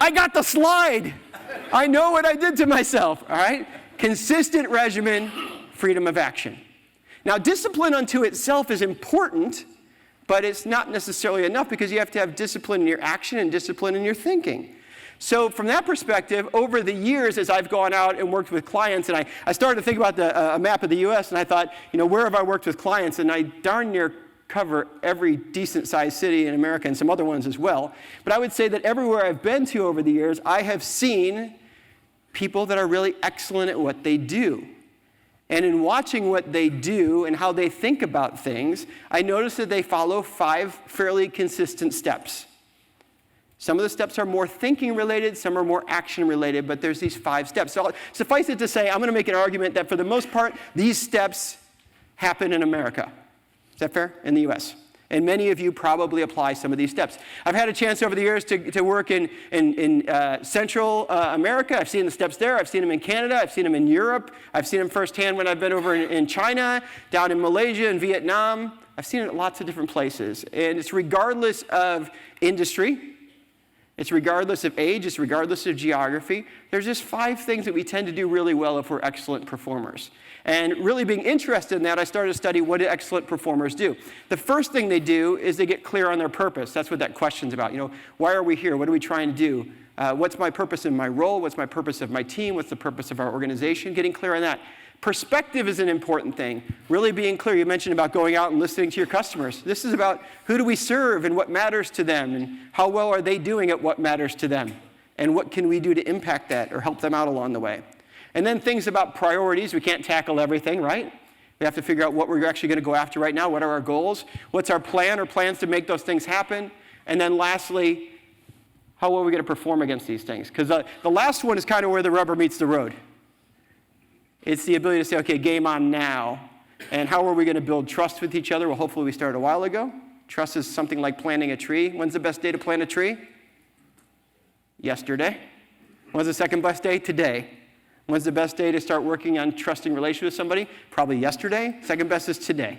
I got the slide. I know what I did to myself, all right? Consistent regimen, freedom of action. Now, discipline unto itself is important, but it's not necessarily enough because you have to have discipline in your action and discipline in your thinking. So from that perspective, over the years as I've gone out and worked with clients, and I started to think about a map of the U.S., and I thought, where have I worked with clients? And I darn near cover every decent-sized city in America and some other ones as well. But I would say that everywhere I've been to over the years, I have seen people that are really excellent at what they do. And in watching what they do and how they think about things, I noticed that they follow 5 fairly consistent steps. Some of the steps are more thinking related, some are more action related, but there's these 5 steps. So suffice it to say, I'm going to make an argument that for the most part, these steps happen in America. Is that fair? In the U.S. And many of you probably apply some of these steps. I've had a chance over the years to work in Central America. I've seen the steps there. I've seen them in Canada. I've seen them in Europe. I've seen them firsthand when I've been over in China, down in Malaysia and Vietnam. I've seen it at lots of different places. And it's regardless of industry. It's regardless of age. It's regardless of geography. There's just 5 things that we tend to do really well if we're excellent performers. And really being interested in that, I started to study what do excellent performers do. The first thing they do is they get clear on their purpose. That's what that question's about. Why are we here? What are we trying to do? What's my purpose in my role? What's my purpose of my team? What's the purpose of our organization? Getting clear on that. Perspective is an important thing. Really being clear. You mentioned about going out and listening to your customers. This is about who do we serve and what matters to them and how well are they doing at what matters to them and what can we do to impact that or help them out along the way. And then things about priorities. We can't tackle everything, right? We have to figure out what we're actually going to go after right now. What are our goals? What's our plan or plans to make those things happen? And then lastly, how well are we going to perform against these things? Because the last one is kind of where the rubber meets the road. It's the ability to say, okay, game on now. And how are we going to build trust with each other? Well, hopefully we started a while ago. Trust is something like planting a tree. When's the best day to plant a tree? Yesterday. When's the second best day? Today. When's the best day to start working on trusting relationship with somebody? Probably yesterday. Second best is today.